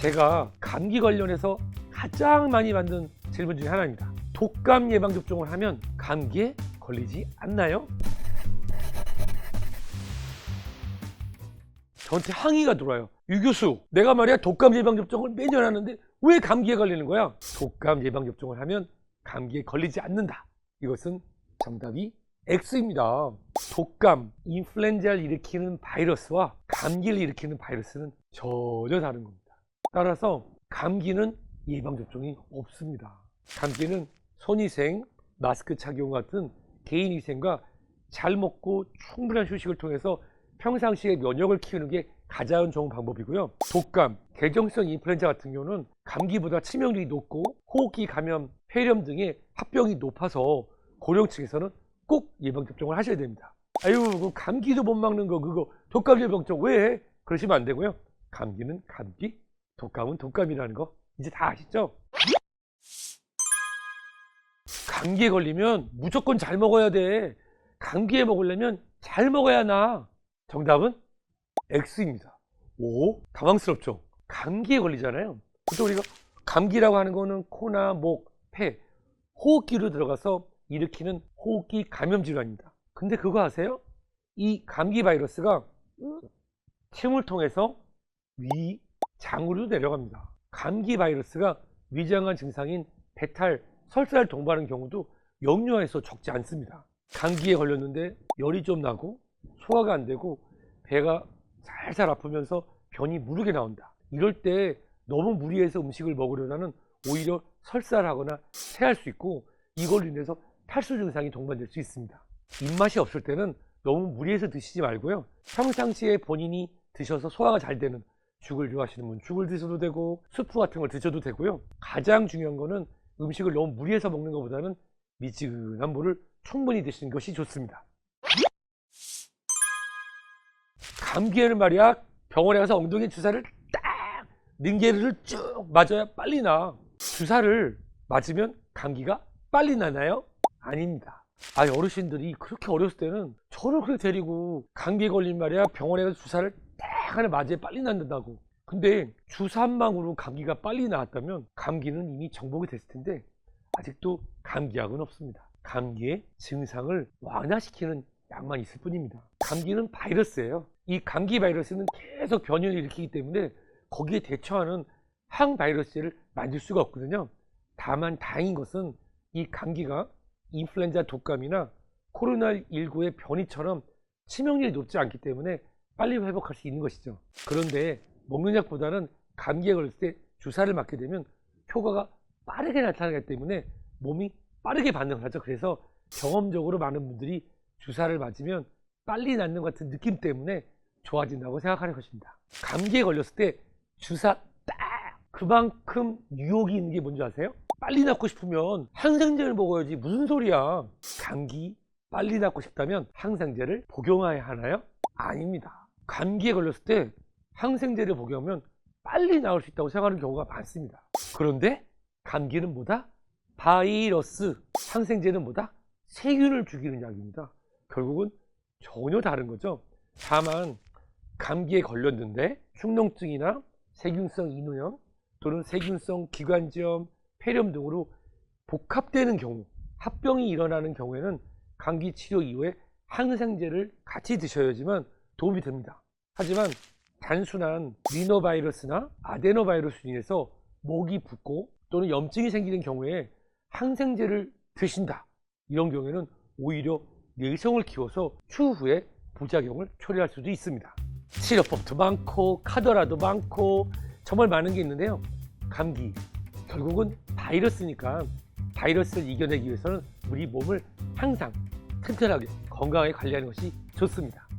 제가 감기 관련해서 가장 많이 받는 질문 중에 하나입니다. 독감 예방접종을 하면 감기에 걸리지 않나요? 저한테 항의가 들어와요. 유 교수, 내가 말이야 독감 예방접종을 매년 하는데 왜 감기에 걸리는 거야? 독감 예방접종을 하면 감기에 걸리지 않는다. 이것은 정답이 X입니다. 독감, 인플루엔자를 일으키는 바이러스와 감기를 일으키는 바이러스는 전혀 다른 겁니다. 따라서 감기는 예방접종이 없습니다. 감기는 손위생, 마스크 착용 같은 개인위생과 잘 먹고 충분한 휴식을 통해서 평상시에 면역을 키우는 게 가장 좋은 방법이고요. 독감, 개정성 인플루엔자 같은 경우는 감기보다 치명률이 높고 호흡기 감염, 폐렴 등의 합병이 높아서 고령층에서는 꼭 예방접종을 하셔야 됩니다. 아유, 그 감기도 못 막는 거 그거 독감 예방접종 왜 해? 그러시면 안 되고요. 감기는 감기, 독감은 독감이라는 거 이제 다 아시죠? 감기에 걸리면 무조건 잘 먹어야 돼. 감기에 먹으려면 잘 먹어야 나. 정답은 X입니다. 오, 당황스럽죠? 감기에 걸리잖아요. 보통 우리가 감기라고 하는 거는 코나 목, 폐, 호흡기로 들어가서 일으키는 호흡기 감염 질환입니다. 근데 그거 아세요? 이 감기 바이러스가 침을 통해서 위, 장으로 내려갑니다. 감기 바이러스가 위장관 증상인 배탈, 설사를 동반하는 경우도 영유아에서 적지 않습니다. 감기에 걸렸는데 열이 좀 나고 소화가 안 되고 배가 살살 아프면서 변이 무르게 나온다. 이럴 때 너무 무리해서 음식을 먹으려면 오히려 설사를 하거나 체할 수 있고 이걸로 인해서 탈수 증상이 동반될 수 있습니다. 입맛이 없을 때는 너무 무리해서 드시지 말고요. 평상시에 본인이 드셔서 소화가 잘 되는 죽을 좋아하시는 분 죽을 드셔도 되고 수프 같은 걸 드셔도 되고요. 가장 중요한 거는 음식을 너무 무리해서 먹는 것보다는 미지근한 물을 충분히 드시는 것이 좋습니다. 감기에는 말이야 병원에 가서 엉덩이에 주사를 딱 링게르를 쭉 맞아야 빨리 나. 주사를 맞으면 감기가 빨리 나나요? 아닙니다. 아니 어르신들이 그렇게 어렸을 때는 저를 그렇게 데리고 감기에 걸린 말이야 병원에 가서 주사를 딱 하나 맞아야 빨리 낫는다고. 근데 주사 한 방으로 감기가 빨리 나았다면 감기는 이미 정복이 됐을 텐데 아직도 감기약은 없습니다. 감기의 증상을 완화시키는 약만 있을 뿐입니다. 감기는 바이러스예요. 이 감기 바이러스는 계속 변이를 일으키기 때문에 거기에 대처하는 항바이러스제를 만들 수가 없거든요. 다만 다행인 것은 이 감기가 인플루엔자 독감이나 코로나19의 변이처럼 치명률이 높지 않기 때문에 빨리 회복할 수 있는 것이죠. 그런데 먹는 약보다는 감기에 걸렸을 때 주사를 맞게 되면 효과가 빠르게 나타나기 때문에 몸이 빠르게 반응을 하죠. 그래서 경험적으로 많은 분들이 주사를 맞으면 빨리 낫는 것 같은 느낌 때문에 좋아진다고 생각하는 것입니다. 감기에 걸렸을 때 주사 딱 그만큼 유혹이 있는 게 뭔지 아세요? 빨리 낫고 싶으면 항생제를 먹어야지 무슨 소리야. 감기 빨리 낫고 싶다면 항생제를 복용해야 하나요? 아닙니다. 감기에 걸렸을 때 항생제를 복용하면 빨리 나을 수 있다고 생각하는 경우가 많습니다. 그런데 감기는 뭐다? 바이러스. 항생제는 뭐다? 세균을 죽이는 약입니다. 결국은 전혀 다른 거죠. 다만 감기에 걸렸는데 축농증이나 세균성 인후염 또는 세균성 기관지염, 폐렴 등으로 복합되는 경우, 합병이 일어나는 경우에는 감기 치료 이후에 항생제를 같이 드셔야지만 도움이 됩니다. 하지만 단순한 리노바이러스나 아데노바이러스로 인해서 목이 붓고 또는 염증이 생기는 경우에 항생제를 드신다. 이런 경우에는 오히려 내성을 키워서 추후에 부작용을 초래할 수도 있습니다. 치료법도 많고 카더라도 많고 정말 많은 게 있는데요. 감기 결국은 바이러스니까 바이러스를 이겨내기 위해서는 우리 몸을 항상 튼튼하게 건강하게 관리하는 것이 좋습니다.